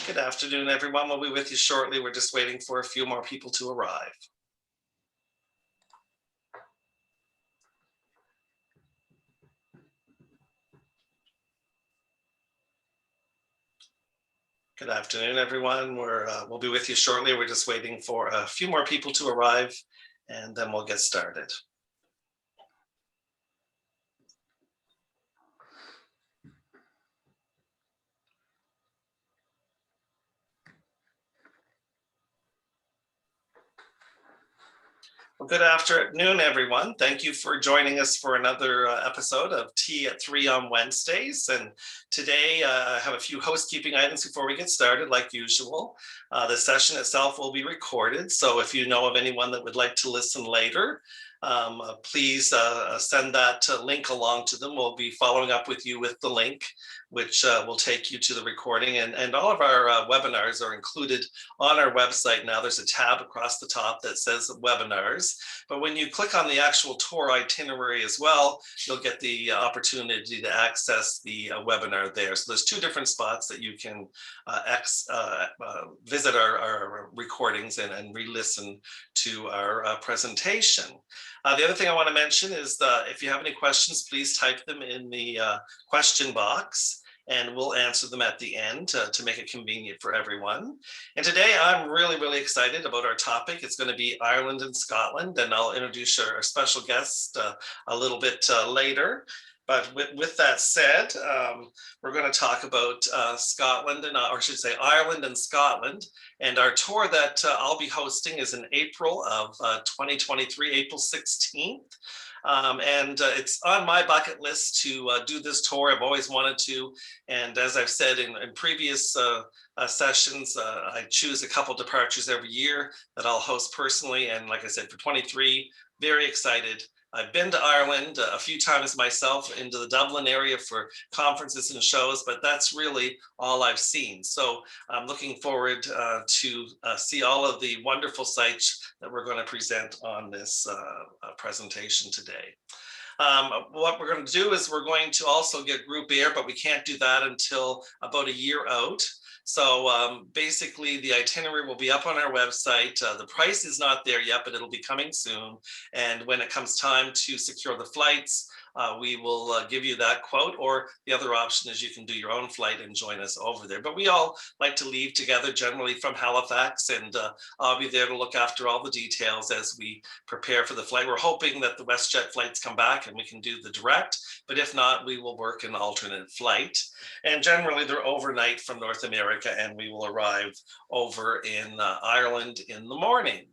Good afternoon, everyone. We'll be with you shortly. We're just waiting for a few more people to arrive. Good afternoon, everyone. We'll be with you shortly. We're just waiting for a few more people to arrive, and then we'll get started. Well, good afternoon, everyone. Thank you for joining us for another episode of Tea at 3 on Wednesdays. And today I have a few housekeeping items before we get started, like usual. The session itself will be recorded. So if you know of anyone that would like to listen later, please send that link along to them. We'll be following up with you with the link, which will take you to the recording. And all of our webinars are included on our website now. There's a tab across the top that says webinars. But when you click on the actual tour itinerary as well, you'll get the opportunity to access the webinar there. So there's two different spots that you can visit our recordings and re-listen to our presentation. The other thing I want to mention is that if you have any questions, please type them in the question box, and we'll answer them at the end to make it convenient for everyone. And today I'm really excited about our topic. It's going to be Ireland and Scotland, and I'll introduce our special guest a little bit later. But with that said, we're going to talk about Scotland, or I should say Ireland and Scotland. And our tour that I'll be hosting is in April of 2023, April 16th. And it's on my bucket list to do this tour. I've always wanted to. And as I've said in previous sessions, I choose a couple departures every year that I'll host personally. And like I said, for 23, very excited. I've been to Ireland a few times myself, into the Dublin area for conferences and shows, but that's really all I've seen. So I'm looking forward to see all of the wonderful sites that we're going to present on this presentation today. What we're going to do is we're going to also get group air, but we can't do that until about a year out. So basically the itinerary will be up on our website. The price is not there yet, but it'll be coming soon. And when it comes time to secure the flights, we will give you that quote, or the other option is you can do your own flight and join us over there. But we all like to leave together, generally from Halifax, and I'll be there to look after all the details as we prepare for the flight. We're hoping that the WestJet flights come back and we can do the direct, but if not, we will work an alternate flight. And generally they're overnight from North America, and we will arrive over in Ireland in the morning.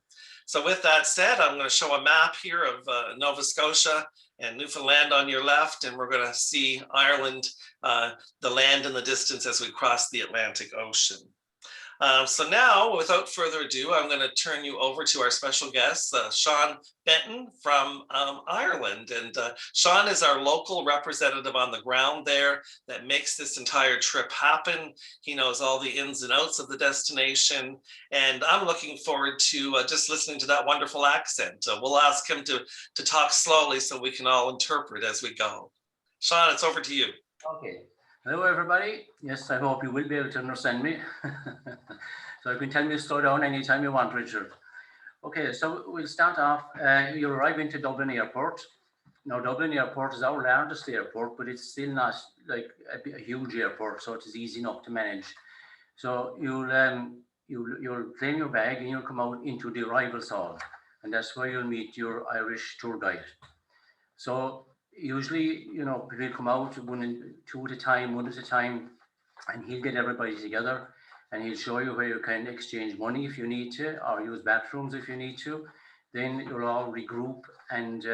So with that said, I'm going to show a map here of Nova Scotia and Newfoundland on your left, and we're going to see Ireland, the land in the distance as we cross the Atlantic Ocean. So now, without further ado, I'm going to turn you over to our special guest, Sean Fenton from Ireland. And Sean is our local representative on the ground there that makes this entire trip happen. He knows all the ins and outs of the destination. And I'm looking forward to just listening to that wonderful accent. We'll ask him to talk slowly so we can all interpret as we go. Sean, it's over to you. Okay. Hello, everybody. Yes, I hope you will be able to understand me. So you can tell me to slow down anytime you want, Richard. Okay, so we'll start off. You arrive into Dublin Airport. Now, Dublin Airport is our largest airport, but it's still not like a huge airport, so it is easy enough to manage. So you'll claim your bag and you'll come out into the arrivals hall, and that's where you'll meet your Irish tour guide. So usually, you know, people come out one at a time, and he'll get everybody together, and he'll show you where you can exchange money if you need to, or use bathrooms if you need to. Then you'll all regroup and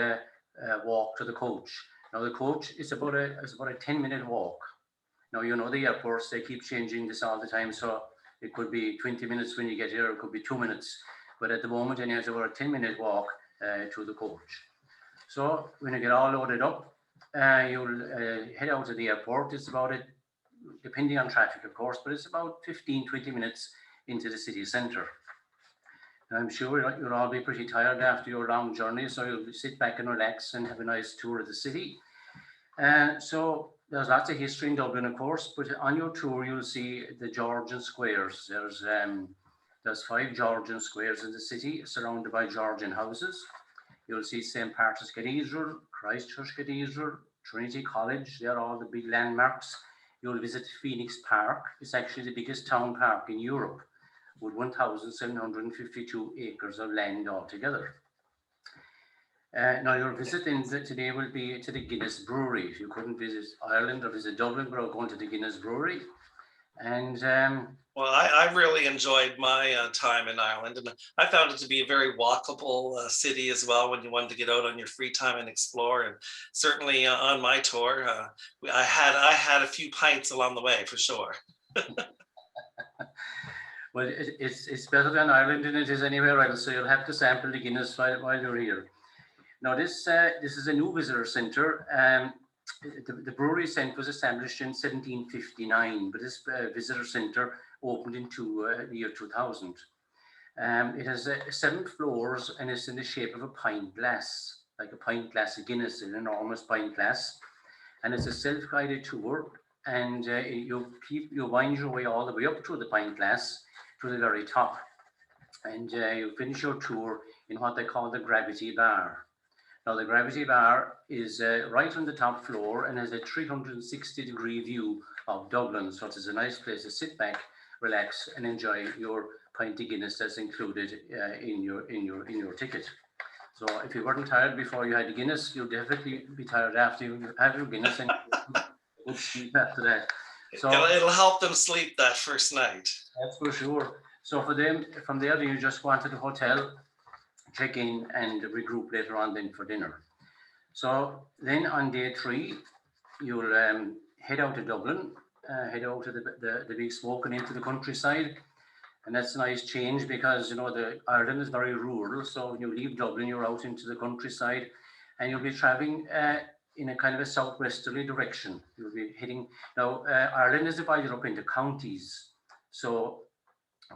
walk to the coach. Now the coach is about a 10-minute walk. Now, you know, the airports, they keep changing this all the time, so it could be 20 minutes when you get here, it could be 2 minutes, but at the moment, and it's about a 10-minute walk to the coach. So when you get all loaded up, you'll head out to the airport. It's about, depending on traffic, of course, but it's about 15-20 minutes into the city centre. I'm sure you'll all be pretty tired after your long journey, so you'll sit back and relax and have a nice tour of the city. So there's lots of history in Dublin, of course, but on your tour, you'll see the Georgian squares. There's 5 Georgian squares in the city, surrounded by Georgian houses. You'll see St. Patrick's Cathedral, Christchurch Cathedral, Trinity College. They're all the big landmarks. You'll visit Phoenix Park. It's actually the biggest town park in Europe, with 1,752 acres of land altogether. Now your visit today will be to the Guinness Brewery. If you couldn't visit Ireland or visit Dublin, we're going to the Guinness Brewery. And well, I really enjoyed my time in Ireland, and I found it to be a very walkable city as well when you wanted to get out on your free time and explore. And certainly on my tour, I had a few pints along the way for sure. Well, it's better than Ireland than it is anywhere else, so you'll have to sample the Guinness while you're here. Now, this is a new visitor centre. The brewery centre was established in 1759, but this visitor centre opened in the year 2000. It has 7 floors and it's in the shape of a pint glass, like a pint glass of Guinness, an enormous pint glass. And it's a self-guided tour, and you wind your way all the way up through the pint glass to the very top. And you finish your tour in what they call the gravity bar. Now, the gravity bar is right on the top floor and has a 360-degree view of Dublin. So it's a nice place to sit back, relax, and enjoy your pint of Guinness that's included in your ticket. So if you weren't tired before you had the Guinness, you'll definitely be tired after you have your Guinness and good sleep after that. So it'll help them sleep that first night. That's for sure. So for them, from there, you just go to the hotel, check in, and regroup later on then for dinner. So then on day 3, you'll head out to Dublin, head out to the big smoke and into the countryside. And that's a nice change because, you know, Ireland is very rural. So when you leave Dublin, you're out into the countryside and you'll be traveling in a kind of a southwesterly direction. You'll be heading, now Ireland is divided up into counties. So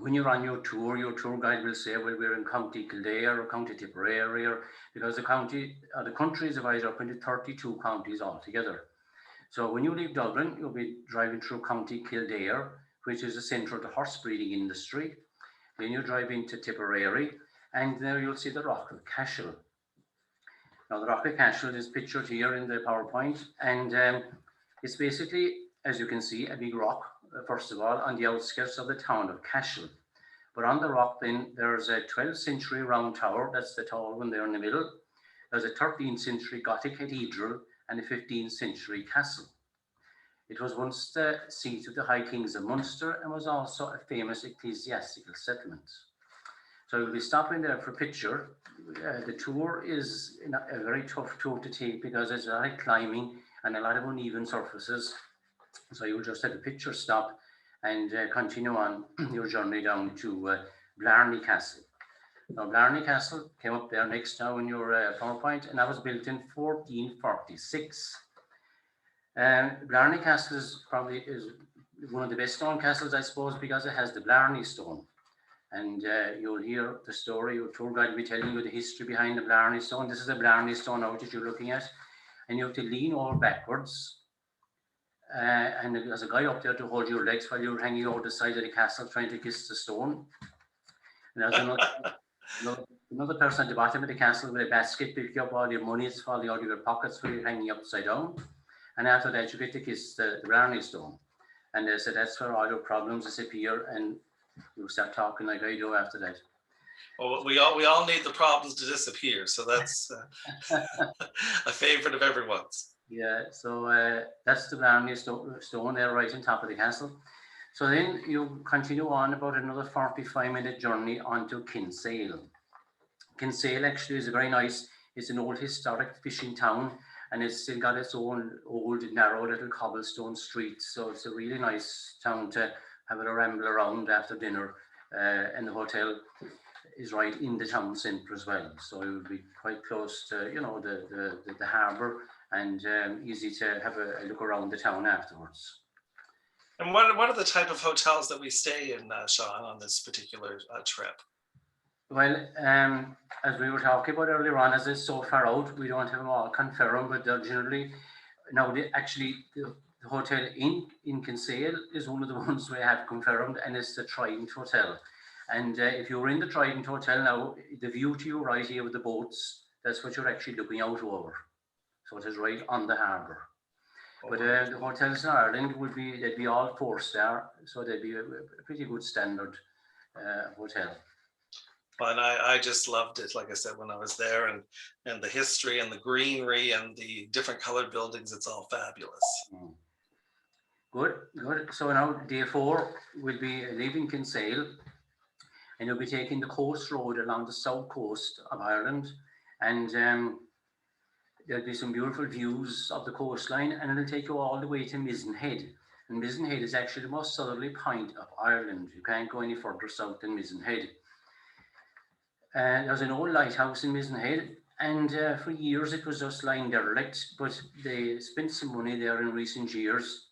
when you're on your tour guide will say, well, we're in County Kildare or County Tipperary, because the country is divided up into 32 counties altogether. So when you leave Dublin, you'll be driving through County Kildare, which is the centre of the horse breeding industry. Then you drive into Tipperary, and there you'll see the Rock of Cashel. Now, the Rock of Cashel is pictured here in the PowerPoint, and it's basically, as you can see, a big rock, first of all, on the outskirts of the town of Cashel. But on the rock, then, there's a 12th century round tower, that's the tall one there in the middle. There's a 13th century Gothic cathedral and a 15th century castle. It was once the seat of the High Kings of Munster and was also a famous ecclesiastical settlement. So we'll be stopping there for a picture. The tour is a very tough tour to take because there's a lot of climbing and a lot of uneven surfaces. So you'll just have a picture stop and continue on your journey down to Blarney Castle. Now, Blarney Castle came up there next now in your PowerPoint, and that was built in 1446. Blarney Castle is one of the best known castles, I suppose, because it has the Blarney Stone. And you'll hear the story, your tour guide will be telling you the history behind the Blarney Stone. This is the Blarney Stone now that you're looking at. And you have to lean over backwards. And there's a guy up there to hold your legs while you're hanging over the side of the castle trying to kiss the stone. And there's another person at the bottom of the castle with a basket, pick up all your money, it's falling out of your pockets while you're hanging upside down. And after that, you get to kiss the Blarney Stone. And they said that's where all your problems disappear, and you'll start talking like I do after that. Well, we all need the problems to disappear, so that's a favorite of everyone's. Yeah, so that's the Blarney Stone there right on top of the castle. So then you continue on about another 45-minute journey onto Kinsale. Kinsale actually is a very nice, it's an old historic fishing town, and it's still got its own old narrow little cobblestone street. So it's a really nice town to have a ramble around after dinner, and the hotel is right in the town centre as well. So it would be quite close to, you know, the harbour, and easy to have a look around the town afterwards. And what are the type of hotels that we stay in, Sean, on this particular trip? Well, as we were talking about earlier on, as it's so far out, we don't have them all confirmed, but they're generally, now The hotel in Kinsale is one of the ones we have confirmed, and it's the Trident Hotel. And if you're in the Trident Hotel now, the view to your right here with the boats, that's what you're actually looking out over. So it is right on the harbour. But the hotels in Ireland they'd be all 4-star, so they'd be a pretty good standard hotel. But I just loved it, like I said, when I was there, and the history and the greenery and the different colored buildings, it's all fabulous. Good, good. So now day 4 will be leaving Kinsale, and you'll be taking the coast road along the south coast of Ireland, and there'll be some beautiful views of the coastline, and it'll take you all the way to Mizen Head. And Mizen Head is actually the most southerly point of Ireland. You can't go any further south than Mizen Head. There's an old lighthouse in Mizen Head, and for years it was just lying derelict, but they spent some money there in recent years,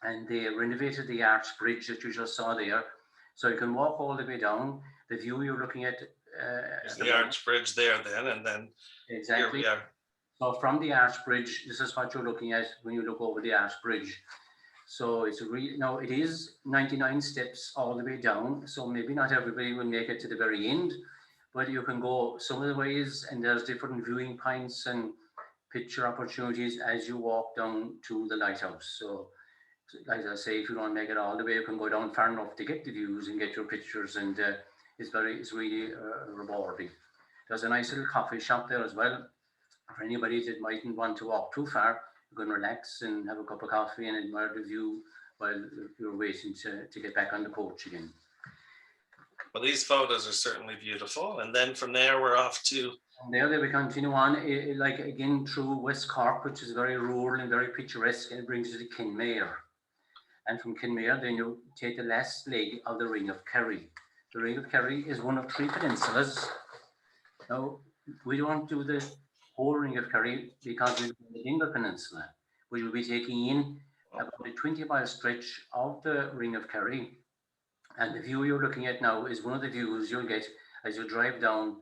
and they renovated the arch bridge that you just saw there. So you can walk all the way down. The view you're looking at... There's the arch bridge there then, and then exactly. Here we are. So from the arch bridge, this is what you're looking at when you look over the arch bridge. So it's now it is 99 steps all the way down, so maybe not everybody will make it to the very end, but you can go some of the ways, and there's different viewing points and picture opportunities as you walk down to the lighthouse. So like I say, if you don't make it all the way, you can go down far enough to get the views and get your pictures, and it's really rewarding. There's a nice little coffee shop there as well. For anybody that mightn't want to walk too far, you can relax and have a cup of coffee and admire the view while you're waiting to get back on the coach again. Well, these photos are certainly beautiful. And then from there, we're off to... From there, we continue on, like again, through West Cork, which is very rural and very picturesque, and it brings you to Kinmare. And from Kinmare, then you take the last leg of the Ring of Kerry. The Ring of Kerry is one of 3 peninsulas. Now, we don't do the whole Ring of Kerry because we're in the Dingle Peninsula. We will be taking in about a 20-mile stretch of the Ring of Kerry. And the view you're looking at now is one of the views you'll get as you drive down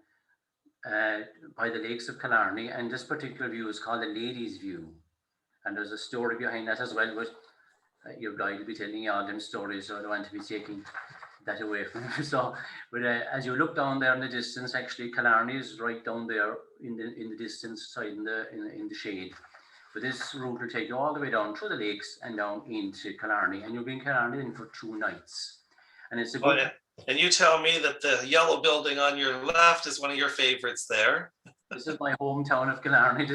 by the lakes of Killarney. And this particular view is called the Ladies' View. And there's a story behind that as well, but your guide will be telling you all them stories, so I don't want to be taking that away from you. So, but as you look down there in the distance, actually Killarney is right down there in the distance side in the shade. But this route will take you all the way down through the lakes and down into Killarney, and you'll be in Killarney then for 2 nights. And it's a good... yeah. And you tell me that the yellow building on your left is one of your favorites there. This is my hometown of Killarney.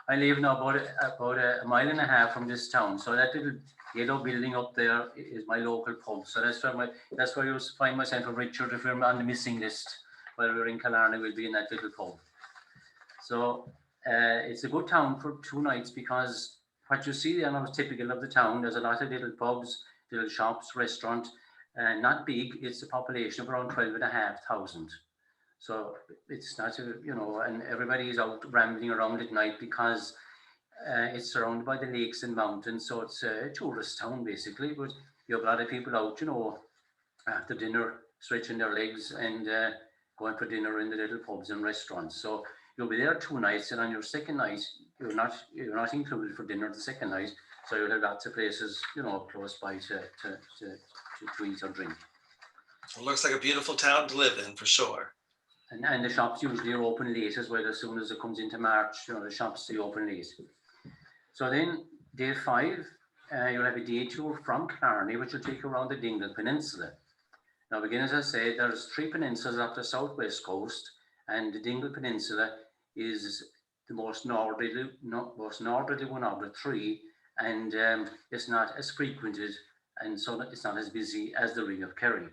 I live now about a mile and a half from this town. So that little yellow building up there is my local pub. So that's where you'll find myself and Richard if we're on the missing list. While we're in Killarney, we'll be in that little pub. So it's a good town for 2 nights because what you see there now is typical of the town. There's a lot of little pubs, little shops, restaurant. Not big. It's a population of around 12,500. So it's not, and everybody is out rambling around at night because it's surrounded by the lakes and mountains. So it's a tourist town basically, but you have a lot of people out, after dinner, stretching their legs and going for dinner in the little pubs and restaurants. So you'll be there 2 nights, and on your second night, you're not included for dinner the second night. So you'll have lots of places, close by to eat or drink. It looks like a beautiful town to live in for sure. And the shops usually are open late as well. As soon as it comes into March, the shops stay open late. So then day 5, you'll have a day tour from Killarney, which will take you around the Dingle Peninsula. Now again, as I said, there's 3 peninsulas off the southwest coast, and the Dingle Peninsula is the most northerly one of the 3, and it's not as frequented, and so it's not as busy as the Ring of Kerry.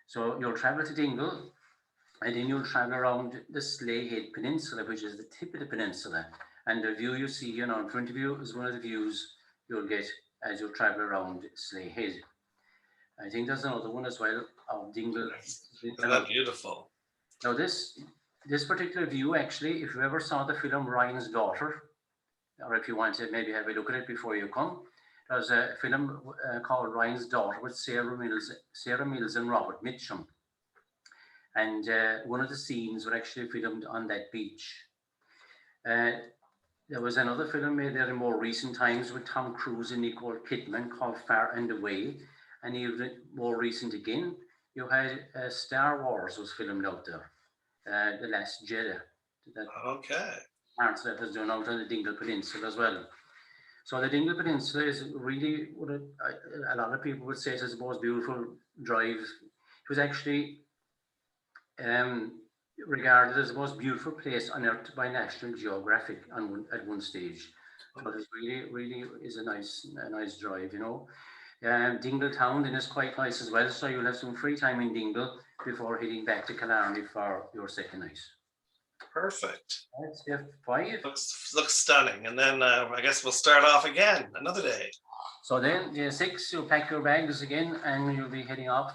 So you'll travel to Dingle, and then you'll travel around the Slea Head Peninsula, which is the tip of the peninsula. And the view you see here now in front of you is one of the views you'll get as you travel around Slea Head. I think there's another one as well of Dingle. Isn't that beautiful? Now this particular view, actually, if you ever saw the film Ryan's Daughter, or if you want to maybe have a look at it before you come, there's a film called Ryan's Daughter with Sarah Mills and Robert Mitchum. And one of the scenes were actually filmed on that beach. There was another film made there in more recent times with Tom Cruise and Nicole Kidman called Far and Away. And even more recent again, you had Star Wars was filmed out there, The Last Jedi. That Okay. parts that was done out on the Dingle Peninsula as well. So the Dingle Peninsula is really what a lot of people would say is the most beautiful drive. It was actually regarded as the most beautiful place on earth by National Geographic at one stage. So it really is a nice drive, you know. Dingle Town then is quite nice as well. So you'll have some free time in Dingle before heading back to Killarney for your second night. Perfect. That's F5. Looks stunning. And then I guess we'll start off again another day. So then day 6, you'll pack your bags again and you'll be heading off.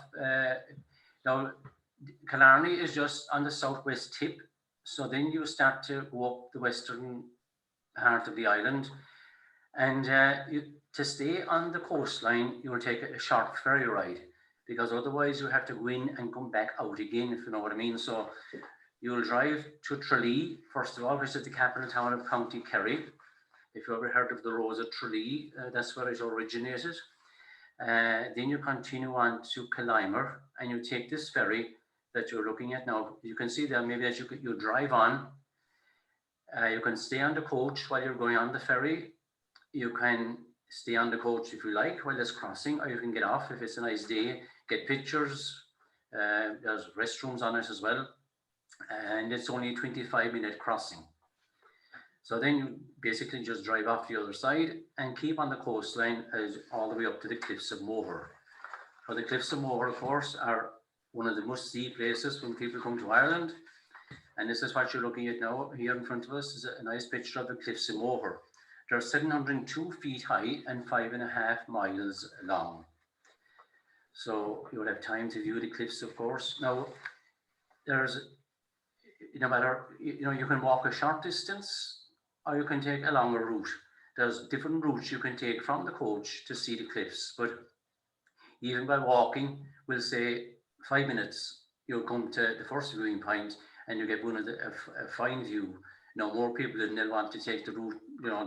Now, Killarney is just on the southwest tip. So then you start to walk the western part of the island. And to stay on the coastline, you will take a short ferry ride, because otherwise you have to go in and come back out again, if you know what I mean. So you'll drive to Tralee, first of all, which is the capital town of County Kerry. If you ever heard of the Rose of Tralee, that's where it originated. Then you continue on to Killimer, and you take this ferry that you're looking at now. You can see there maybe as you drive on. You can stay on the coach while you're going on the ferry. You can stay on the coach if you like while it's crossing, or you can get off if it's a nice day, get pictures. There's restrooms on it as well. And it's only a 25-minute crossing. So then you basically just drive off the other side and keep on the coastline all the way up to the Cliffs of Moher. So the Cliffs of Moher, of course, are one of the must-see places when people come to Ireland. And this is what you're looking at now. Here in front of us is a nice picture of the Cliffs of Moher. They're 702 feet high and 5.5 miles long. So you'll have time to view the cliffs, of course. Now, there's, no matter, you can walk a short distance or you can take a longer route. There's different routes you can take from the coach to see the cliffs. But even by walking, we'll say 5 minutes, you'll come to the first viewing point and you get a fine view. Now, more people than they'll want to take the route,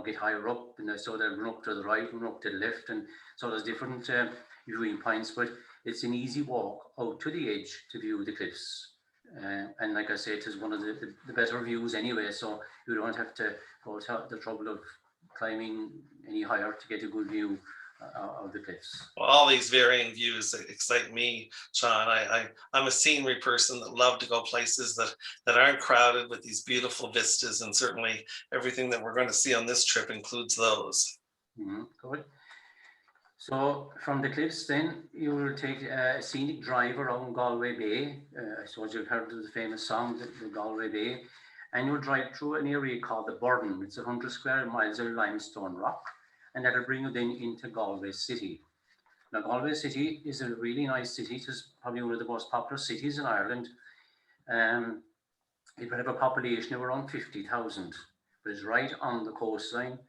get higher up, and so they'll run up to the right, run up to the left, and so there's different viewing points, but it's an easy walk out to the edge to view the cliffs. And like I say, it is one of the better views anyway, so you don't have to go to the trouble of climbing any higher to get a good view of the cliffs. Well, all these varying views excite me, Sean. I'm a scenery person that love to go places that aren't crowded with these beautiful vistas, and certainly everything that we're going to see on this trip includes those. Good. So from the cliffs then, you will take a scenic drive around Galway Bay. I suppose you've heard of the famous song, the Galway Bay, and you'll drive through an area called the Burden. It's 100 square miles of limestone rock, and that'll bring you then into Galway City. Now, Galway City is a really nice city. It's probably one of the most popular cities in Ireland. It will have a population of around 50,000, but it's right on the coastline.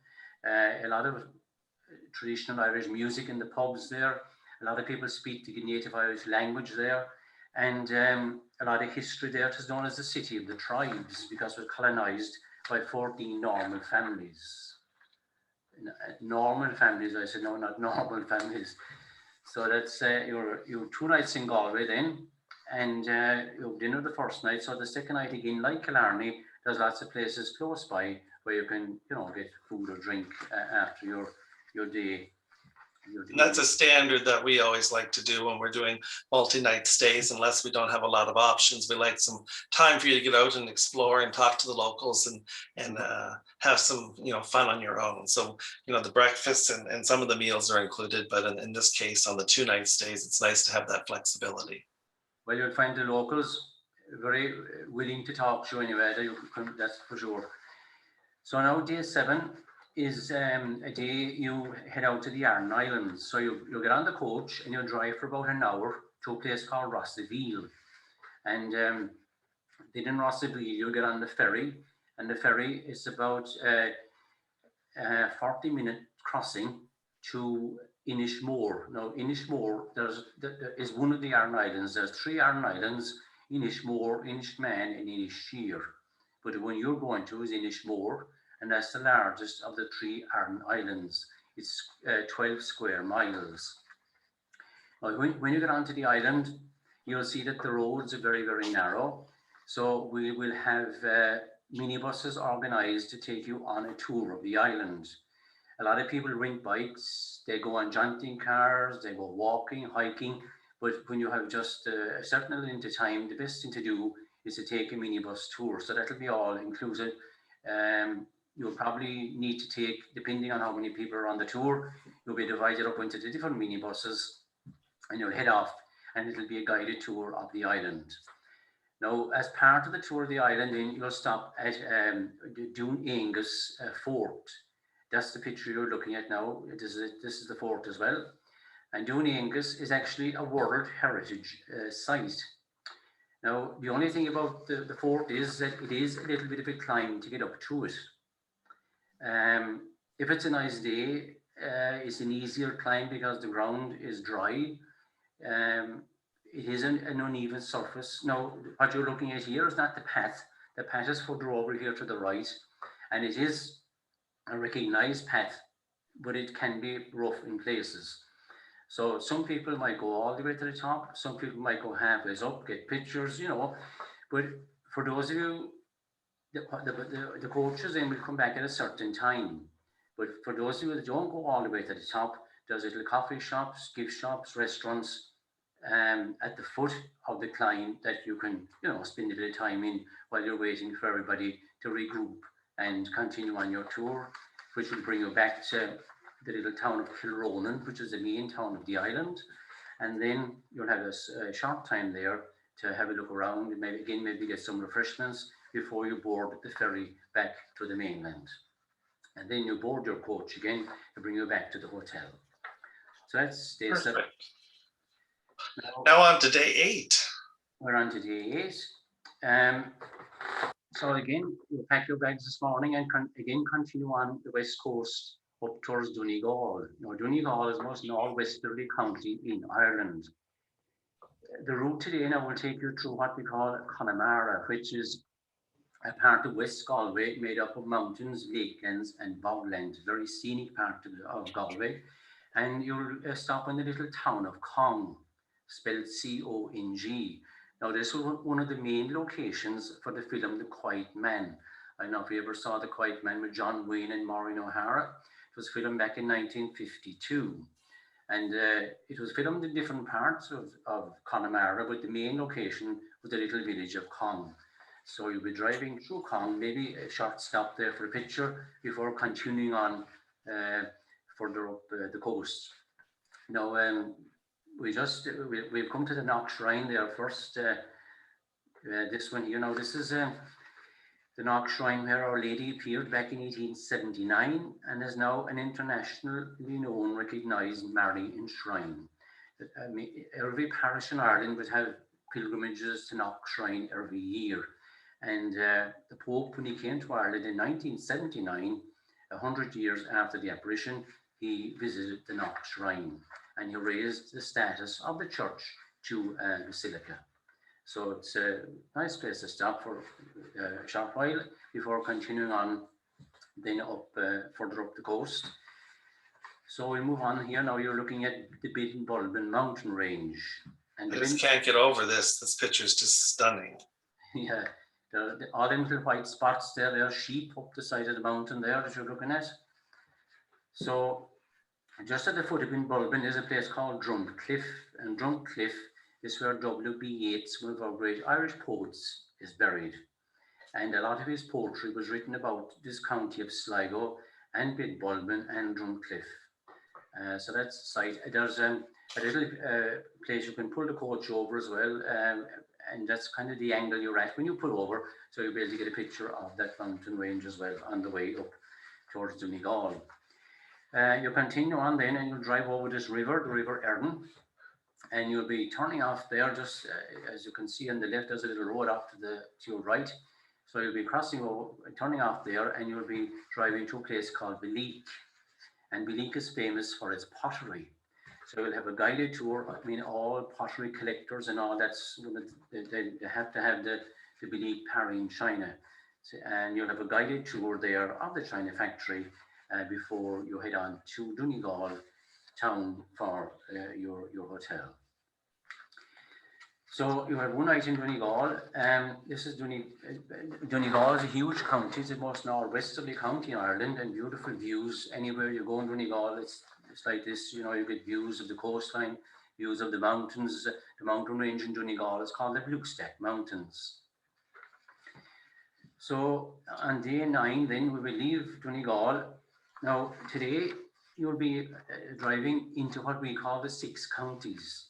A lot of traditional Irish music in the pubs there. A lot of people speak the native Irish language there. And a lot of history there. It is known as the city of the tribes because it was colonized by 14 Norman families. Normal families, I said, no, not normal families. So that's your 2 nights in Galway then, and your dinner the first night. So the second night again, like Killarney, there's lots of places close by where you can, get food or drink after your day. And that's a standard that we always like to do when we're doing multi-night stays, unless we don't have a lot of options. We like some time for you to get out and explore and talk to the locals and have some fun on your own. So the breakfast and some of the meals are included, but in this case, on the 2-night stays, it's nice to have that flexibility. Well, you'll find the locals very willing to talk to you anyway. That's for sure. So now day 7 is a day you head out to the Aran Islands. So you'll get on the coach and you'll drive for about an hour to a place called Rossaville. And then in Rossaville, you'll get on the ferry, and the ferry is about a 40-minute crossing to Inishmore. Now, Inishmore is one of the Aran Islands. There's 3 Aran Islands: Inishmore, Inishman, and Inisheer. But the one you're going to is Inishmore. and that's the largest of the three Aran Islands. It's 12 square miles. Now, when you get onto the island, you'll see that the roads are very, very narrow. So we will have minibuses organised to take you on a tour of the island. A lot of people rent bikes, they go on jaunting cars, they go walking, hiking, but when you have just a certain length of time, the best thing to do is to take a minibus tour. So that'll be all included. You'll probably need to take, depending on how many people are on the tour, you'll be divided up into the different minibuses and you'll head off and it'll be a guided tour of the island. Now, as part of the tour of the island, then you'll stop at the Dún Aengus fort. That's the picture you're looking at now. This is the fort as well. And Dún Aengus is actually a World Heritage Site. Now, the only thing about the fort is that it is a little bit of a climb to get up to it. If it's a nice day, it's an easier climb because the ground is dry. It is an uneven surface. Now, what you're looking at here is not the path. The path is further over here to the right, and it is a recognized path, but it can be rough in places. So some people might go all the way to the top. Some people might go halfway up, get pictures, you know. But for those of you, the coaches then will come back at a certain time. But for those of you that don't go all the way to the top, there's little coffee shops, gift shops, restaurants at the foot of the climb that you can, you know, spend a bit of time in while you're waiting for everybody to regroup and continue on your tour, which will bring you back to the little town of Kilronan, which is the main town of the island. And then you'll have a short time there to have a look around and maybe get some refreshments before you board the ferry back to the mainland. And then you board your coach again to bring you back to the hotel. So that's day 7. Now on to day 8. We're on to day 8. So again, you pack your bags this morning and again continue on the west coast up towards Donegal. Now, Donegal is the most northwesterly county in Ireland. The route today now will take you through what we call Connemara, which is a part of West Galway made up of mountains, lakelands and boglands, very scenic part of Galway. And you'll stop in the little town of Cong, spelled C-O-N-G. Now, this was one of the main locations for the film The Quiet Man. I don't know if you ever saw The Quiet Man with John Wayne and Maureen O'Hara. It was filmed back in 1952. And it was filmed in different parts of Connemara, but the main location was the little village of Cong. So you'll be driving through Cong, maybe a short stop there for a picture before continuing on further up the coast. Now, we've come to the Knock Shrine there first. This one here, now this is the Knock Shrine where Our Lady appeared back in 1879 and is now an internationally known, recognised Marian shrine. Every parish in Ireland would have pilgrimages to Knock Shrine every year. And the Pope, when he came to Ireland in 1979, 100 years after the apparition, he visited the Knock Shrine and he raised the status of the church to a basilica. So it's a nice place to stop for a short while before continuing on then up further up the coast. So we move on here. Now you're looking at the Bidden mountain range. And I just can't get over this. This picture is just stunning. Yeah, all them little white spots there, they're sheep up the side of the mountain there that you're looking at. So just at the foot of Bidden is a place called Drumcliff, and Drumcliff is where W.B. Yeats, one of our great Irish poets, is buried. And a lot of his poetry was written about this county of Sligo and Bidden and Drumcliff. So that's the site. There's a little place you can pull the coach over as well, and that's kind of the angle you're at when you pull over, so you'll be able to get a picture of that mountain range as well on the way up towards Donegal. You continue on then and you'll drive over this river, the River Erne, and you'll be turning off there just as you can see on the left, there's a little road off to your right. So you'll be crossing over, turning off there, and you'll be driving to a place called Beleek. And Beleek is famous for its pottery. So you'll have a guided tour. I mean, all pottery collectors and all that's, they have to have the Beleek Parry in China. and you'll have a guided tour there of the China factory before you head on to Donegal town for your hotel. So you have one night in Donegal. This is Donegal is a huge county. It's the most northwest of the county in Ireland, and beautiful views anywhere you go in Donegal. It's like this, you know, you get views of the coastline, views of the mountains. The mountain range in Donegal is called the Bluestack Mountains. So on day 9, then we will leave Donegal. Now today you'll be driving into what we call the 6 counties.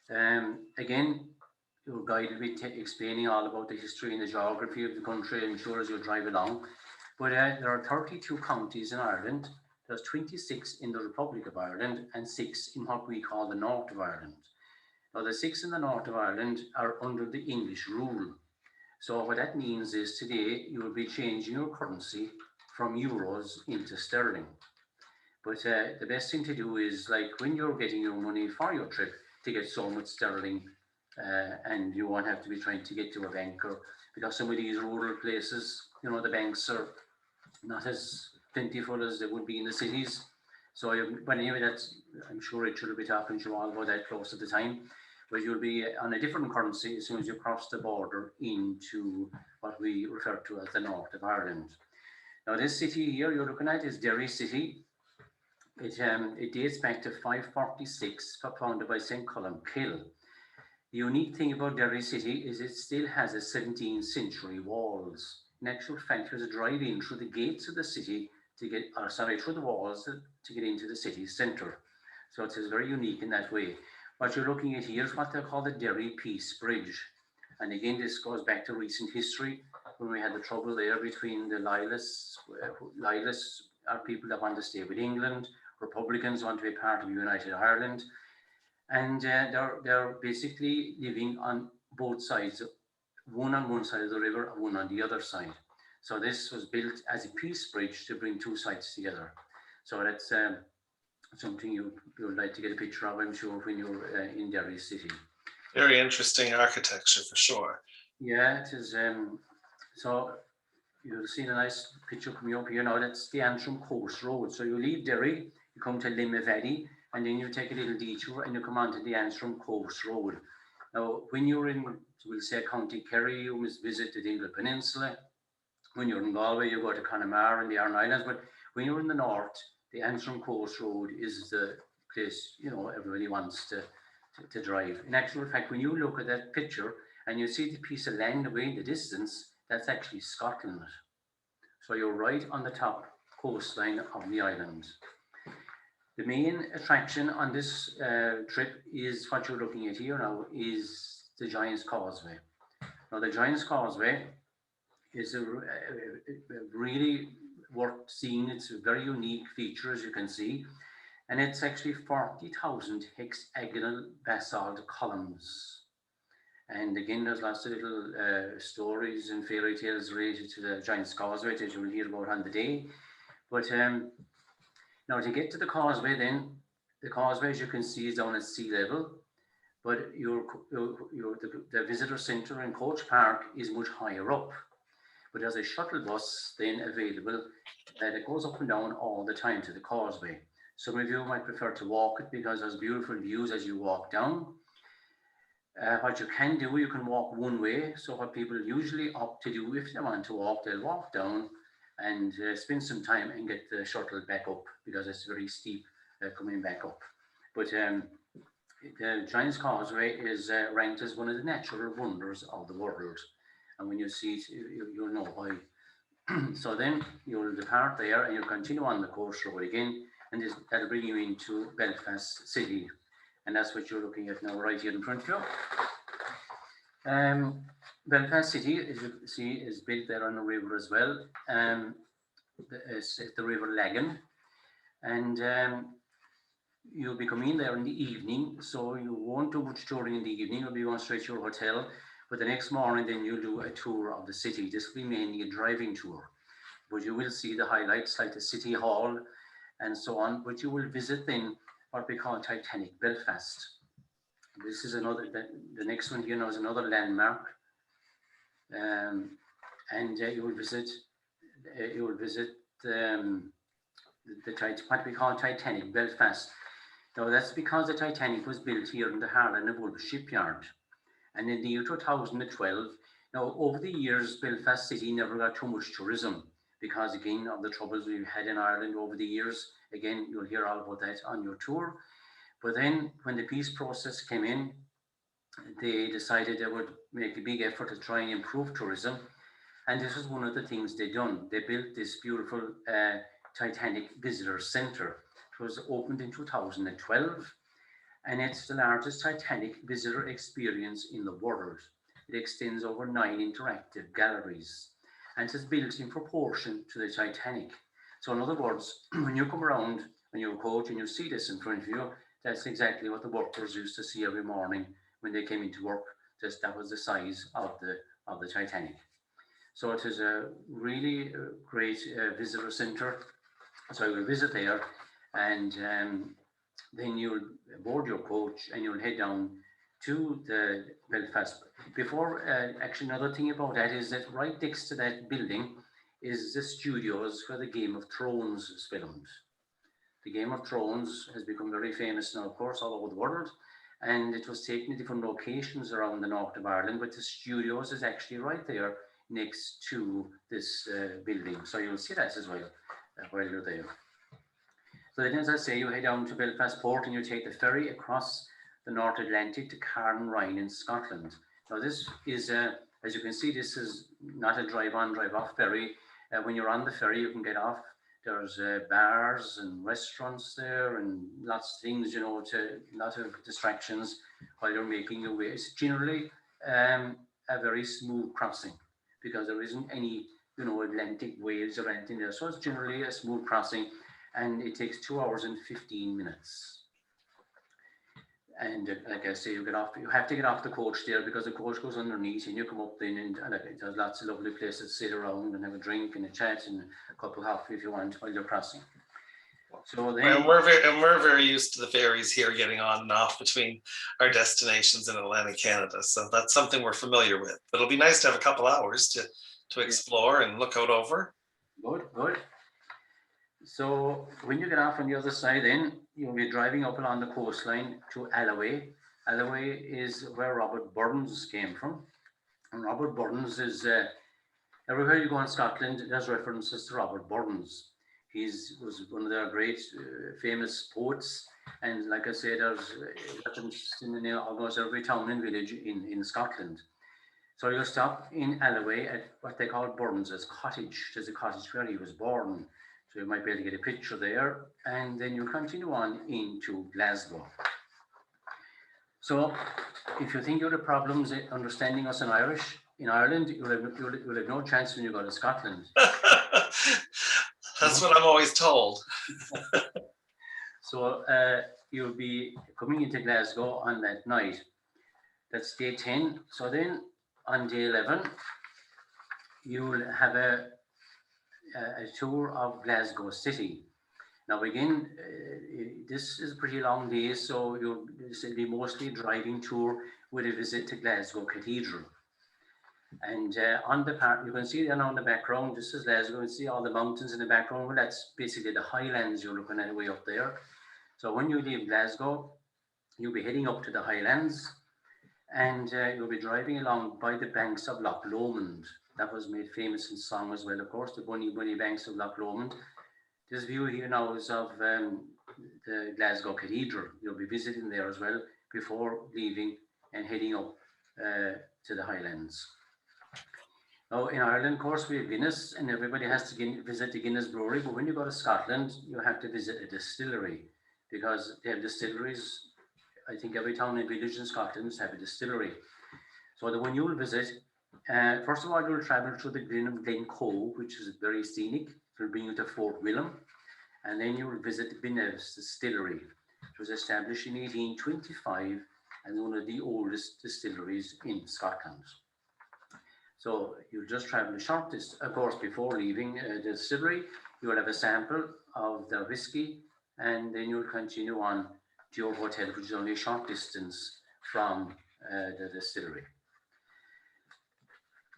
Again, your guide will be explaining all about the history and the geography of the country, I'm sure, as you drive along. But there are 32 counties in Ireland. There's 26 in the Republic of Ireland and 6 in what we call the North of Ireland. Now the 6 in the North of Ireland are under the English rule. So what that means is today you will be changing your currency from euros into sterling. But the best thing to do is, like, when you're getting your money for your trip, to get so much sterling, and you won't have to be trying to get to a bank, or because some of these rural places, you know, the banks are not as plentiful as they would be in the cities. So, but anyway, that's, I'm sure Richard will be talking to you all about that close at the time. But you'll be on a different currency as soon as you cross the border into what we refer to as the North of Ireland. Now, this city here you're looking at is Derry City. It dates back to 546, founded by St. Columb Kill. The unique thing about Derry City is it still has a 17th century walls. In actual fact, there's a drive-in through the gates of the city to get, through the walls to get into the city centre. So it is very unique in that way. What you're looking at here is what they call the Derry Peace Bridge. And again, this goes back to recent history when we had the trouble there between the Loyalists are people that want to stay with England, Republicans want to be part of United Ireland, and they're basically living on both sides, one on one side of the river and one on the other side. So this was built as a peace bridge to bring two sides together. So that's something you'd like to get a picture of, I'm sure, when you're in Derry City. Very interesting architecture for sure. Yeah, it is. So you'll see a nice picture coming up here now. That's the Antrim Coast Road. So you leave Derry, you come to Limavady, and then you take a little detour and you come onto the Antrim Coast Road. Now, when you're in, we'll say, County Kerry, you must visit the Dingle Peninsula. When you're in Galway, you go to Connemara and the Aran Islands. But when you're in the north, the Antrim Coast Road is the place, you know, everybody wants to drive. In actual fact, when you look at that picture and you see the piece of land away in the distance, that's actually Scotland. So you're right on the top coastline of the island. The main attraction on this trip is what you're looking at here now, is the Giant's Causeway. Now the Giant's Causeway is a really worth seeing. It's a very unique feature, as you can see, and it's actually 40,000 hexagonal basalt columns. And again, there's lots of little stories and fairy tales related to the Giant's Causeway that you'll hear about on the day. But now to get to the causeway, then the causeway, as you can see, is down at sea level, but the visitor centre and coach park is much higher up. But there's a shuttle bus then available that goes up and down all the time to the causeway. Some of you might prefer to walk it because there's beautiful views as you walk down. What you can do, you can walk one way. So what people usually opt to do, if they want to walk, they'll walk down and spend some time and get the shuttle back up, because it's very steep coming back up. But the Giant's Causeway is ranked as one of the natural wonders of the world. And when you see it, you'll know why. So then you'll depart there and you'll continue on the coast road again, and that'll bring you into Belfast City. And that's what you're looking at now, right here in front of you. Belfast City, as you see, is built there on a river as well. It's the River Lagan. And you'll be coming in there in the evening, so you won't do much touring in the evening. You'll be going straight to your hotel. But the next morning, then you'll do a tour of the city. This will be mainly a driving tour. But you will see the highlights like the City Hall and so on. But you will visit then what we call Titanic Belfast. This is another, the next one here now is another landmark. and you will visit what we call Titanic Belfast. Now that's because the Titanic was built here in the Harlan of Wolf shipyard, and in the year 2012. Now over the years, Belfast City never got too much tourism because again of the troubles we've had in Ireland over the years. Again, you'll hear all about that on your tour. But then when the peace process came in, they decided they would make a big effort to try and improve tourism. And this was one of the things they done. They built this beautiful Titanic Visitor Centre. It was opened in 2012, and it's the largest Titanic visitor experience in the world. It extends over 9 interactive galleries, and it is built in proportion to the Titanic. So in other words, when you come around on your coach and you see this in front of you, that's exactly what the workers used to see every morning when they came into work. Just that was the size of the Titanic. So it is a really great visitor centre. So you will visit there, and then you'll board your coach and you'll head down to the Belfast. Before, actually, another thing about that is that right next to that building is the studios where the Game of Thrones is filmed. The Game of Thrones has become very famous now, of course, all over the world, and it was taken in different locations around the north of Ireland, but the studios is actually right there next to this building. So you'll see that as well while you're there. So then, as I say, you head down to Belfast Port and you take the ferry across the North Atlantic to Carnrine in Scotland. Now this is, as you can see, this is not a drive-on, drive-off ferry. When you're on the ferry, you can get off. There's bars and restaurants there and lots of things, a lot of distractions while you're making your way. It's generally a very smooth crossing because there isn't any, Atlantic waves or anything there. So it's generally a smooth crossing, and it takes 2 hours and 15 minutes. And like I say, you have to get off the coach there because the coach goes underneath and you come up then, and there's lots of lovely places to sit around and have a drink and a chat and a cup of coffee if you want while you're crossing. So then, we're very used to the ferries here getting on and off between our destinations in Atlantic Canada. So that's something we're familiar with. But it'll be nice to have a couple hours to explore and look out over. Good. So when you get off on the other side, then you'll be driving up along the coastline to Alloway. Alloway is where Robert Burns came from. And Robert Burns is, everywhere you go in Scotland, there's references to Robert Burns. He was one of their great famous poets. And like I say, there's references in almost every town and village in Scotland. So you'll stop in Alloway at what they call Burns's cottage. There's a cottage where he was born. So you might be able to get a picture there, and then you continue on into Glasgow. So if you think you have problems understanding us in Irish, in Ireland, you'll have no chance when you go to Scotland. That's what I'm always told. So you'll be coming into Glasgow on that night. That's day 10. So then on day 11, you'll have a tour of Glasgow City. Now again, this is a pretty long day, so you'll be mostly a driving tour with a visit to Glasgow Cathedral. And on the part, you can see then on the background, this is Glasgow. You can see all the mountains in the background. Well, that's basically the highlands you're looking at way up there. So when you leave Glasgow, you'll be heading up to the highlands, and you'll be driving along by the banks of Loch Lomond. That was made famous in song as well, of course, the bunny banks of Loch Lomond. This view here now is of the Glasgow Cathedral. You'll be visiting there as well before leaving and heading up to the Highlands. Now in Ireland, of course, we have Guinness, and everybody has to visit the Guinness brewery, but when you go to Scotland, you have to visit a distillery because they have distilleries. I think every town and village in Scotland have a distillery. So the one you will visit, first of all, you'll travel through the Glen of Glencoe, which is very scenic. It will bring you to Fort William, and then you will visit the Binnev's Distillery. It was established in 1825 and one of the oldest distilleries in Scotland. So you'll just travel a short distance. Of course, before leaving the distillery, you will have a sample of their whiskey, and then you'll continue on to your hotel, which is only a short distance from the distillery.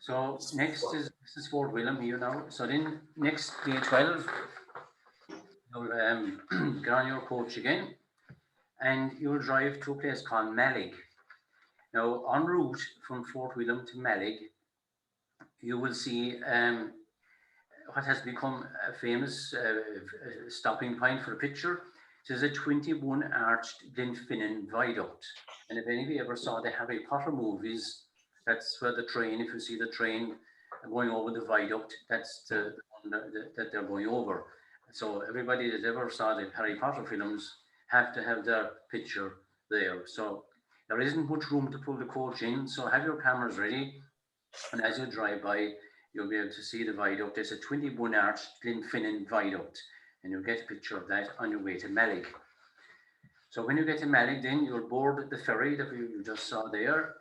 So next is this is Fort William here now. So then next day 12, you'll get on your coach again, and you'll drive to a place called Mallig. Now en route from Fort William to Mallig, you will see what has become a famous stopping point for a picture. It is a 21-arched Glenfinnan viaduct. And if any of you ever saw the Harry Potter movies, that's where the train, if you see the train going over the viaduct, that's the one that they're going over. So everybody that ever saw the Harry Potter films have to have their picture there. So there isn't much room to pull the coach in, so have your cameras ready. And as you drive by, you'll be able to see the viaduct. It's a 21-arched Glenfinnan viaduct, and you'll get a picture of that on your way to Mallig. So when you get to Mallig, then you'll board the ferry that you just saw there.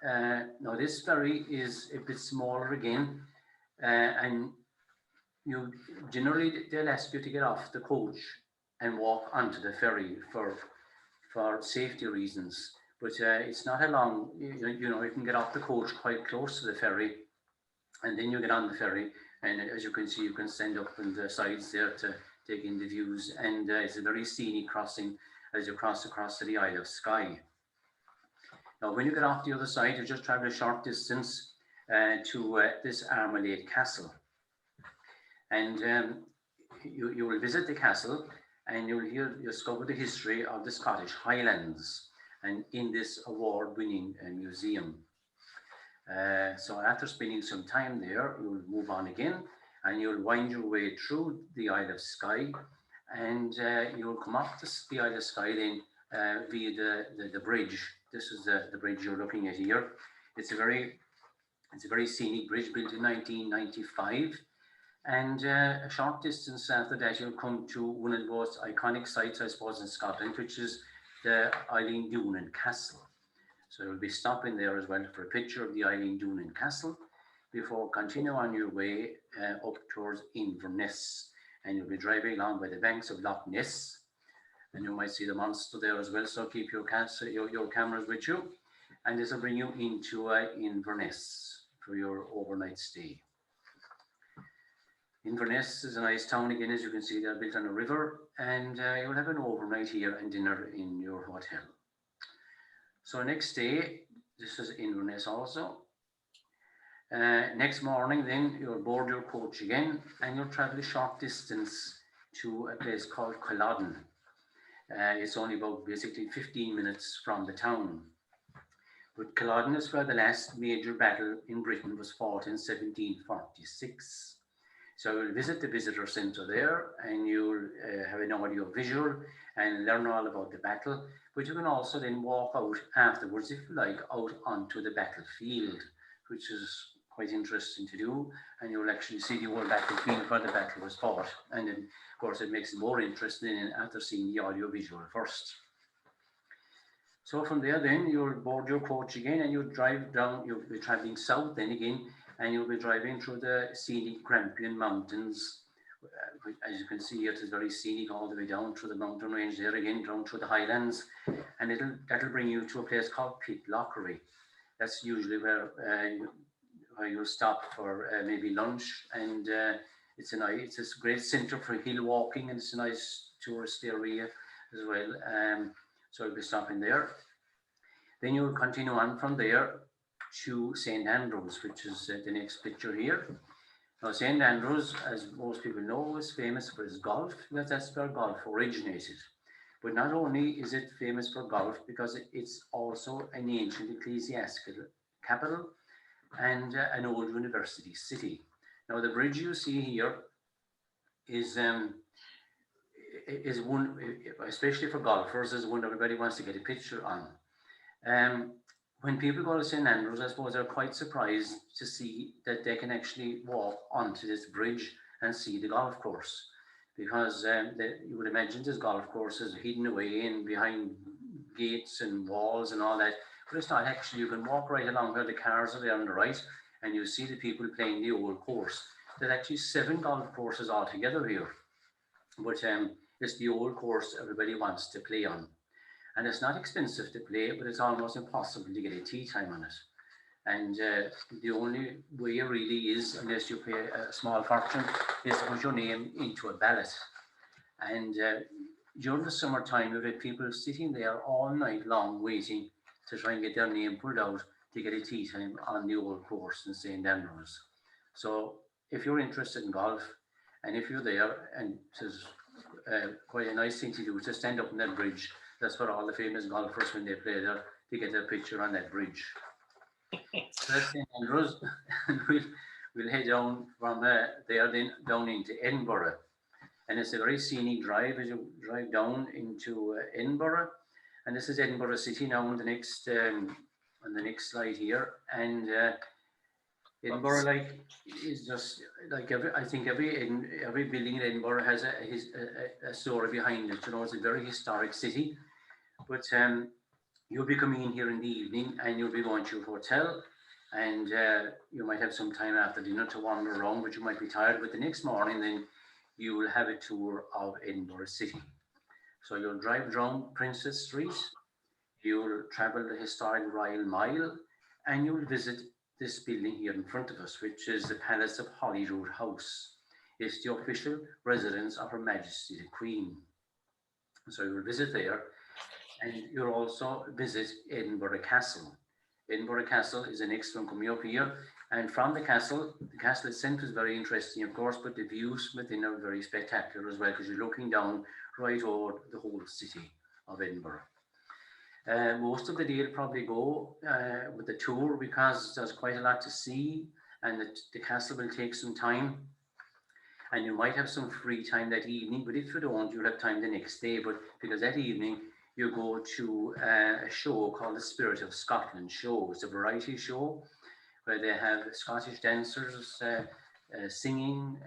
Now this ferry is a bit smaller again, and you generally they'll ask you to get off the coach and walk onto the ferry for safety reasons. But it's not a long, you know, you can get off the coach quite close to the ferry, and then you get on the ferry, and as you can see, you can stand up on the sides there to take in the views, and it's a very scenic crossing as you cross across to the Isle of Skye. Now, when you get off the other side, you just travel a short distance to this Armagh Castle, and you will visit the castle, and you'll discover the history of the Scottish Highlands, and in this award-winning museum. So after spending some time there, you'll move on again, and you'll wind your way through the Isle of Skye, and you'll come off the Isle of Skye then via the bridge. This is the bridge you're looking at here. It's a very scenic bridge built in 1995. And a short distance after that, you'll come to one of the most iconic sites, I suppose, in Scotland, which is the Eileen Doonan Castle. So you'll be stopping there as well for a picture of the Eileen Doonan Castle before continue on your way up towards Inverness. And you'll be driving along by the banks of Loch Ness, and you might see the monster there as well. So keep your cameras with you, and this will bring you into Inverness for your overnight stay. Inverness is a nice town again, as you can see, they're built on a river, and you'll have an overnight here and dinner in your hotel. So next day, this is Inverness also. Next morning, then you'll board your coach again, and you'll travel a short distance to a place called Culloden. It's only about basically 15 minutes from the town. But Culloden is where the last major battle in Britain was fought in 1746. So you'll visit the visitor centre there, and you'll have an audio visual and learn all about the battle. But you can also then walk out afterwards, if you like, out onto the battlefield, which is quite interesting to do. And you'll actually see the whole battlefield where the battle was fought. And then, of course, it makes it more interesting after seeing the audio visual first. So from there, then you'll board your coach again, and you'll drive down. You'll be traveling south then again, and you'll be driving through the scenic Grampian Mountains. As you can see, it is very scenic all the way down through the mountain range there again, down through the highlands, and that'll bring you to a place called Pitlochry. That's usually where you'll stop for maybe lunch, and it's a great centre for hill walking, and it's a nice tourist area as well. So you'll be stopping there. Then you'll continue on from there to St. Andrews, which is the next picture here. Now, St. Andrews, as most people know, is famous for its golf. That's where golf originated. But not only is it famous for golf, because it's also an ancient ecclesiastical capital and an old university city. Now, the bridge you see here is one, especially for golfers, is one everybody wants to get a picture on. When people go to St. Andrews, I suppose they're quite surprised to see that they can actually walk onto this bridge and see the golf course, because you would imagine this golf course is hidden away in behind gates and walls and all that, but it's not actually. You can walk right along where the cars are there on the right, and you see the people playing the old course. There's actually 7 golf courses altogether here, but it's the old course everybody wants to play on. And it's not expensive to play, but it's almost impossible to get a tee time on it. And the only way really is, unless you pay a small fortune, is to put your name into a ballot. And during the summertime, we've had people sitting there all night long waiting to try and get their name pulled out to get a tea time on the old course in St. Andrews. So if you're interested in golf, and if you're there, and it's quite a nice thing to do, to stand up on that bridge. That's where all the famous golfers, when they play there, they get their picture on that bridge. So that's St. Andrews, and we'll head down from there then down into Edinburgh. And it's a very scenic drive as you drive down into Edinburgh. And this is Edinburgh City now on the next slide here. And Edinburgh, like, is just like I think every building in Edinburgh has a story behind it. You know, it's a very historic city. But you'll be coming in here in the evening, and you'll be going to a hotel, and you might have some time after dinner to wander around, but you might be tired. But the next morning, then you will have a tour of Edinburgh City. So you'll drive down Princess Street, you'll travel the historic Royal Mile, and you'll visit this building here in front of us, which is the Palace of Holyrood House. It's the official residence of Her Majesty the Queen. So you'll visit there, and you'll also visit Edinburgh Castle. Edinburgh Castle is the next one coming up here. And from the castle itself is very interesting, of course, but the views within are very spectacular as well, because you're looking down right over the whole city of Edinburgh. Most of the day will probably go with the tour, because there's quite a lot to see, and the castle will take some time. And you might have some free time that evening, but if you don't, you'll have time the next day. But because that evening you go to a show called the Spirit of Scotland show. It's a variety show where they have Scottish dancers singing,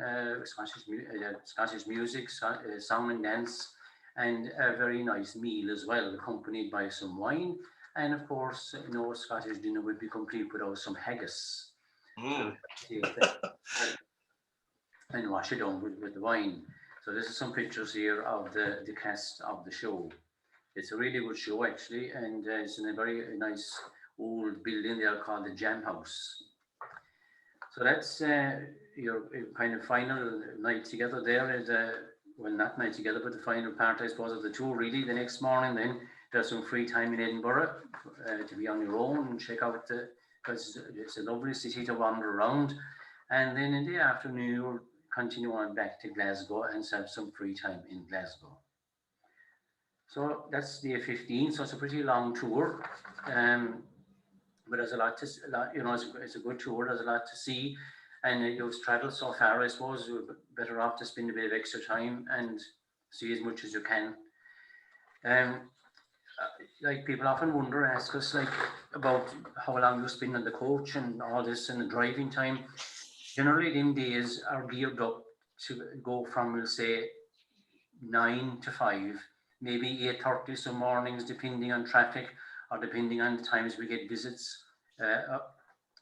Scottish music, song and dance, and a very nice meal as well, accompanied by some wine. And of course, no Scottish dinner would be complete without some haggis. And wash it down with the wine. So this is some pictures here of the cast of the show. It's a really good show, actually, and it's in a very nice old building there called the Jam House. So that's your kind of final night together there. Is well, not night together, but the final part, I suppose, of the tour. Really, the next morning, then there's some free time in Edinburgh to be on your own and check out because it's a lovely city to wander around. And then in the afternoon, you'll continue on back to Glasgow and have some free time in Glasgow. So that's day 15. So it's a pretty long tour, but there's a lot to, you know, it's a good tour. There's a lot to see, and you've traveled so far. I suppose you're better off to spend a bit of extra time and see as much as you can. Like people often wonder, ask us like about how long you spend on the coach and all this and the driving time. Generally, them days are geared up to go from, we'll say, 9 to 5, maybe 8:30 some mornings, depending on traffic or depending on the times we get visits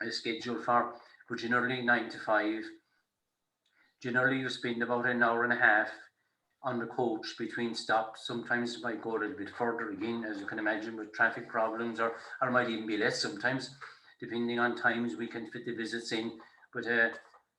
scheduled for. But generally 9 to 5. Generally, you spend about an hour and a half on the coach between stops. Sometimes it might go a little bit further again, as you can imagine, with traffic problems, or might even be less sometimes, depending on times we can fit the visits in. But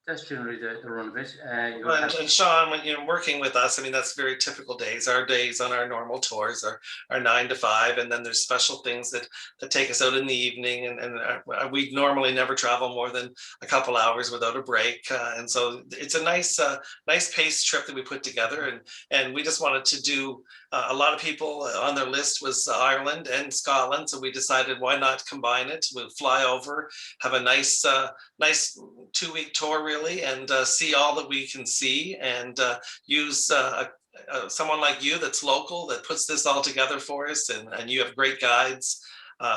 that's generally the run of it. And Sean, when you're working with us, I mean, that's very typical days. Our days on our normal tours are 9 to 5, and then there's special things that take us out in the evening. And we normally never travel more than a couple hours without a break. And so it's a nice paced trip that we put together. And we just wanted to do, a lot of people on their list was Ireland and Scotland. So we decided, why not combine it? We'll fly over, have a nice 2-week tour, really, and see all that we can see, and use someone like you that's local that puts this all together for us, and you have great guides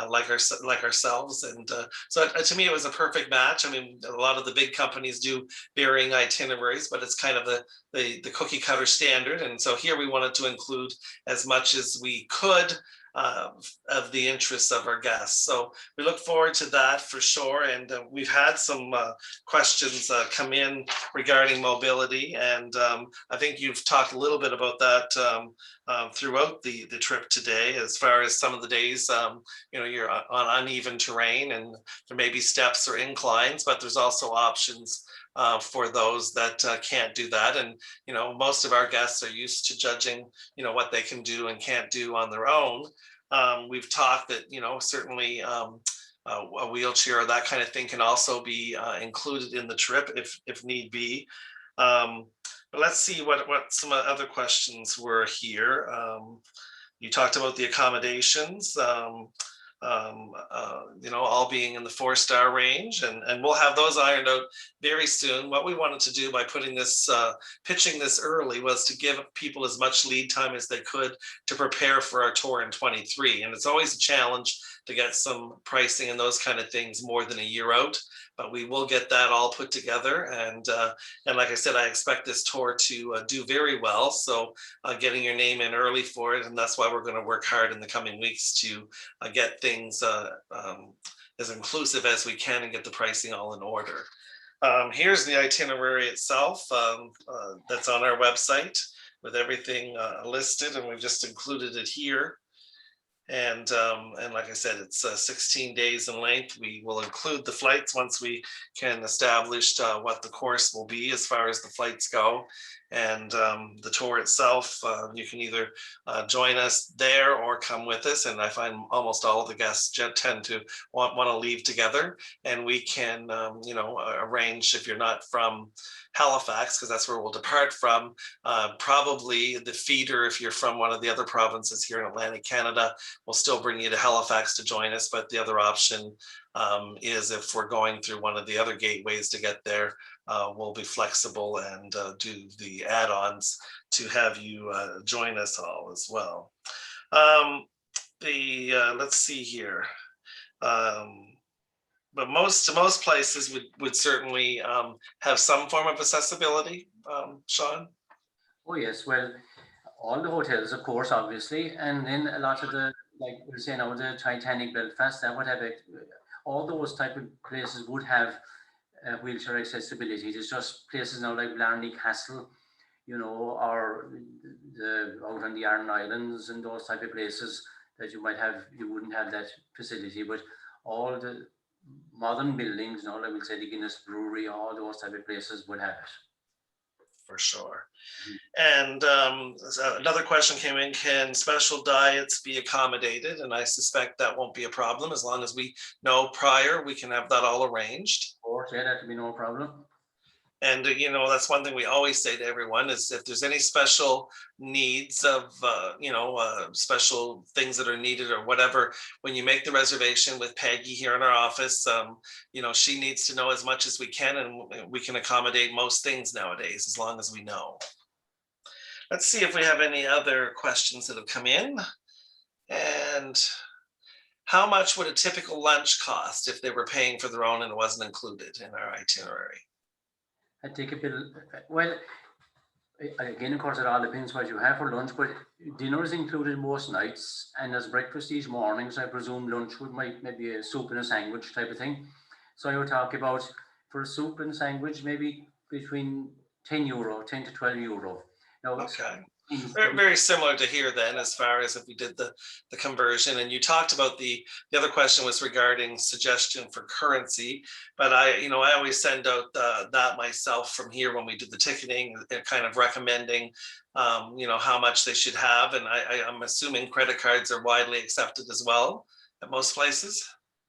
like ourselves, and so to me it was a perfect match. I mean, a lot of the big companies do varying itineraries, but it's kind of the cookie cutter standard, and so here we wanted to include as much as we could of the interests of our guests. So we look forward to that for sure. And we've had some questions come in regarding mobility. And I think you've talked a little bit about that throughout the trip today, as far as some of the days, you're on uneven terrain and there may be steps or inclines, but there's also options for those that can't do that. And, most of our guests are used to judging, what they can do and can't do on their own. We've talked that, certainly a wheelchair or that kind of thing can also be included in the trip if need be. But let's see what some other questions were here. You talked about the accommodations. All being in the 4-star range, and we'll have those ironed out very soon. What we wanted to do by putting this, pitching this early, was to give people as much lead time as they could to prepare for our tour in 23. And it's always a challenge to get some pricing and those kind of things more than a year out, but we will get that all put together. And like I said, I expect this tour to do very well. So getting your name in early for it, and that's why we're going to work hard in the coming weeks to get things as inclusive as we can and get the pricing all in order. Here's the itinerary itself that's on our website with everything listed, and we've just included it here. And like I said, it's 16 days in length. We will include the flights once we can establish what the course will be as far as the flights go. And the tour itself, you can either join us there or come with us. And I find almost all of the guests tend to want to leave together. And we can, arrange, if you're not from Halifax, because that's where we'll depart from, probably the feeder, if you're from one of the other provinces here in Atlantic Canada, will still bring you to Halifax to join us. But the other option is, if we're going through one of the other gateways to get there, we'll be flexible and do the add-ons to have you join us all as well. Let's see here. But most places would certainly have some form of accessibility, Sean. Oh yes, well, all the hotels, of course, obviously, and then a lot of the, like we're saying now, the Titanic Belfast, that would have it. All those type of places would have wheelchair accessibility. There's just places now like Blarney Castle, or out on the Aran Islands and those type of places that you wouldn't have that facility. But all the modern buildings, like we'll say the Guinness Brewery, all those type of places would have it. For sure. And another question came in: can special diets be accommodated? And I suspect that won't be a problem, as long as we know prior, we can have that all arranged. Of course, yeah, that would be no problem. And that's one thing we always say to everyone, is if there's any special needs of special things that are needed or whatever, when you make the reservation with Peggy here in our office, she needs to know as much as we can, and we can accommodate most things nowadays as long as we know. Let's see if we have any other questions that have come in. And how much would a typical lunch cost if they were paying for their own and it wasn't included in our itinerary? I take a bit. Well, again, of course, it all depends what you have for lunch, but dinner is included most nights, and as breakfast each morning. So I presume lunch would maybe a soup and a sandwich type of thing. So I would talk about, for a soup and sandwich, maybe between €10 to €12. Now, okay. Very, very similar to here then, as far as if we did the conversion. And you talked about the other question was regarding suggestion for currency, but I always send out that myself from here when we do the ticketing, kind of recommending how much they should have. And I'm assuming credit cards are widely accepted as well at most places.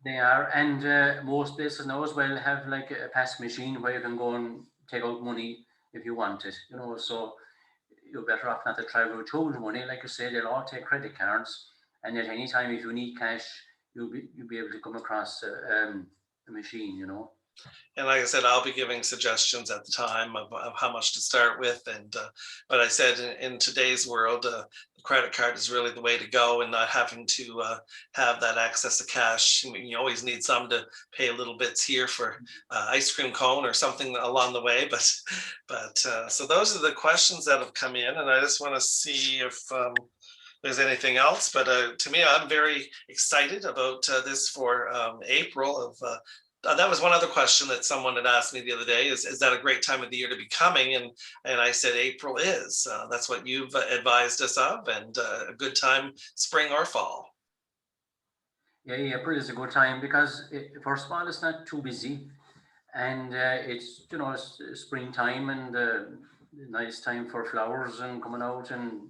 They are, and most places now as well have like a pass machine where you can go and take out money if you want it, so you're better off not to travel with huge money. Like you say, they'll all take credit cards, and at any time, if you need cash, you'll be able to come across a machine, And like I said, I'll be giving suggestions at the time of how much to start with. And but I said in today's world, the credit card is really the way to go, and not having to have that access to cash. You always need some to pay a little bits here for ice cream cone or something along the way. But so those are the questions that have come in, and I just want to see if there's anything else, but to me, I'm very excited about this for April of. That was one other question that someone had asked me the other day: is that a great time of the year to be coming? And I said April is. That's what you've advised us of, and a good time, spring or fall. Yeah, April is a good time because first of all, it's not too busy, and it's it's springtime and nice time for flowers and coming out and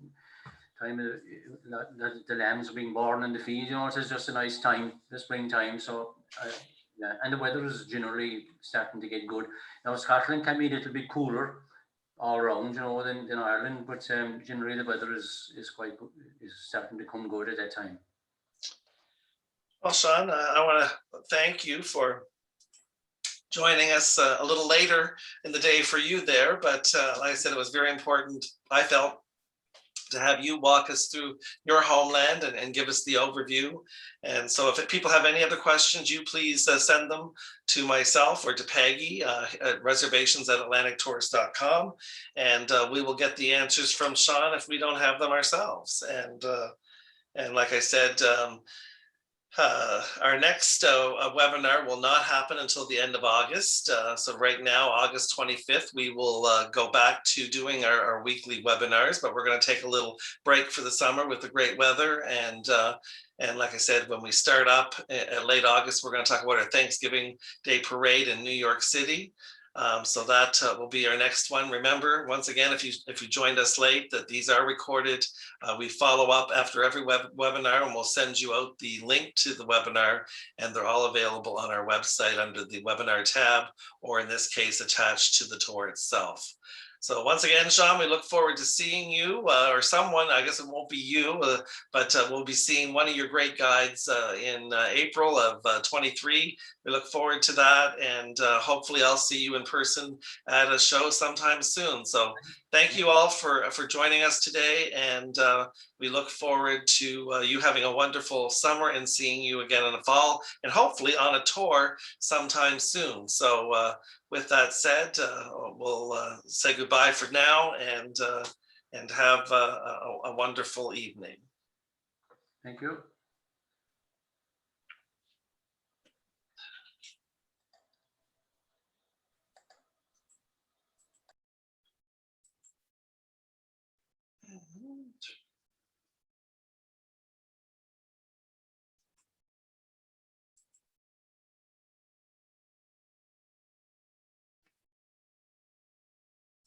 time the lambs are being born in the field. It's just a nice time, the springtime. So yeah, and the weather is generally starting to get good. Now Scotland can be a little bit cooler all around, than Ireland, but generally the weather is quite good, is starting to come good at that time. Well, Sean, I want to thank you for joining us a little later in the day for you there, but like I said, it was very important, I felt, to have you walk us through your homeland and give us the overview. And so if people have any other questions, you please send them to myself or to Peggy at reservations@atlantictourist.com, and we will get the answers from Sean if we don't have them ourselves. And like I said, our next webinar will not happen until the end of August. So right now, August 25th, we will go back to doing our weekly webinars, but we're going to take a little break for the summer with the great weather. And like I said, when we start up at late August, we're going to talk about our Thanksgiving Day Parade in New York City. So that will be our next one. Remember, once again, if you joined us late, that these are recorded. We follow up after every webinar, and we'll send you out the link to the webinar, and they're all available on our website under the webinar tab, or in this case, attached to the tour itself. So once again, Sean, we look forward to seeing you or someone. I guess it won't be you, but we'll be seeing one of your great guides in April of 23. We look forward to that, and hopefully I'll see you in person at a show sometime soon. So thank you all for joining us today, and we look forward to you having a wonderful summer and seeing you again in the fall, and hopefully on a tour sometime soon. So with that said, we'll say goodbye for now, and have a wonderful evening. Thank you. Mm-hmm.